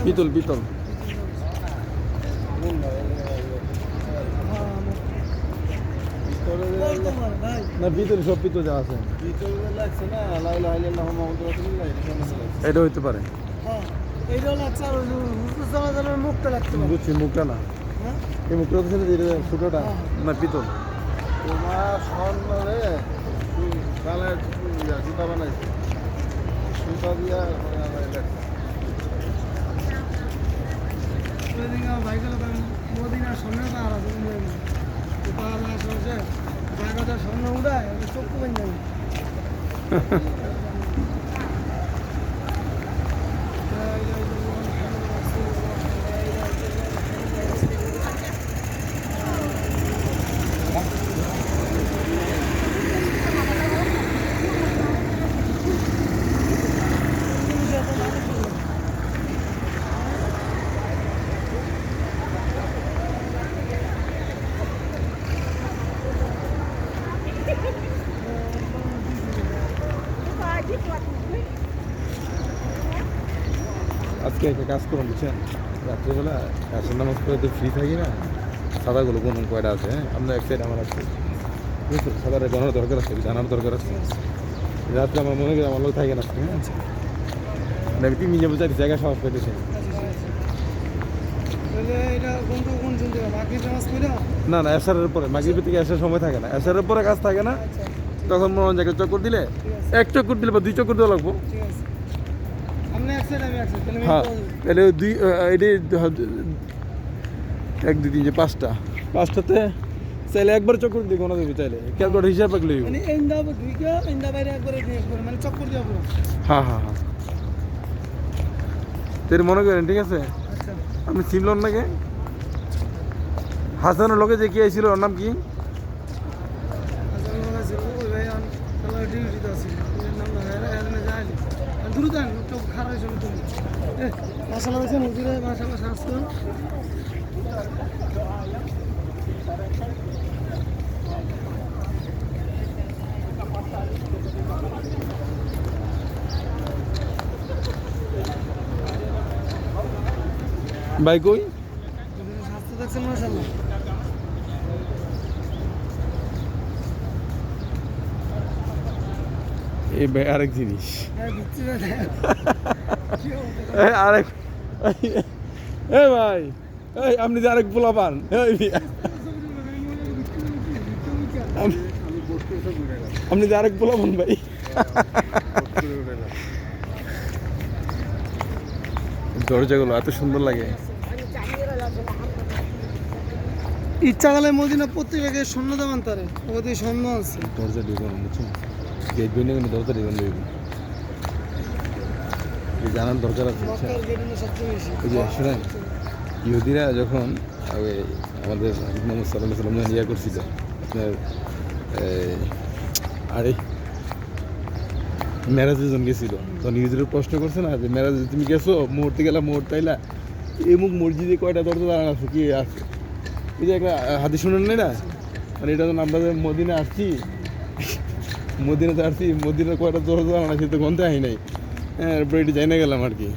পিতল পিতল। না পিতল, সব পিতল যা আছে এটা হইতে পারে। বুঝছি, মুখটা না, এই মুখটা হচ্ছে ছোটটা না পিতল। তোমার স্বর্ণরে কালের জুতা বানাইছে, জুতা দিয়া মদিনার সামনে আর জায়গাটা স্বর্ণ উড়ায় চোখ কমে যাবে। আজকে একটা কাজ করুন বুঝছেন, রাত্রিবেলা আসর নামাজ পড়ে তো ফ্রি থাকি না, সাদাগুলো কোন কয়টা আছে, হ্যাঁ আপনার এক সাইড আমার আছে, বুঝছেন, সাদাটা জানার দরকার আছে, জানার দরকার আছে। রাত্রে আমার মনে করি আমার লোক থাকে না, হ্যাঁ আমি 3 দিন যাবো চাইছি, জায়গা সাহস পেতেছে না। না এসারের পরে, মাগরিবের থেকে এসার সময় থাকে না, এসারের পরে কাজ থাকে না, তখন মনে হয় জায়গায় চক্কর দিলে, এক চক্কর দিলে বা 2 চক্কর দেওয়া লাগবো। হ্যাঁ তাহলে দুই এটি 1 2 3 4 5টাতে চাইলে একবার চক্কর দিয়ে গোনা দেবে, চাইলে ক্যালকুলেটর হিসাব রাখলে হ্যাঁ হ্যাঁ হ্যাঁ তোর মনে করেন, ঠিক আছে। আপনি চিনলেন নাকি হাসানের লোকে যে কি আইছিল, ওর নাম কি? ভাই কই এই ভাই আরেক জিনিস, আরেক এ ভাই, এই আপনি যে আরেক পোলা পান, আপনি যে আরেক পোলা পান ভাই, দরজাগুলো এত সুন্দর লাগে। ইচ্ছা গেলে মদিনা প্রত্যেকে স্বর্ণ দামান তারে ওদের স্বর্ণ আছে। দরজা দিবেন বুঝছেন, গেট বইনে কিন্তু দরজা দিবেন লইব, এই জানার দরকার আছে। ওই যে শুনেন, ইহুদিরা যখন আমাদের মোহাম্মদ সাল্লাল্লাহু আলাইহি ওয়াসাল্লাম ইয়া করছিল আপনার আরে মেরাজে যখন গেছিল, তখন ইহুদিরা প্রশ্ন করছে না যে মেরাজে তুমি গেছো, মুহূর্তে গেলা, মুহূর্তে আইলা, এমুক মসজিদে কয়টা দরজা দাঁড়ানো আছে, কি আছে, এই যে একটা হাদিস শুনেন নাই না, মানে এটা যখন আমরা মদিনা আসছি, মদিনাতে আসছি, মদিনার কয়টা দরজা দাঁড়ানো আছে তো গন্তে আই নাই, হ্যাঁ এরপরে এটি যাই না গেলাম আর কি।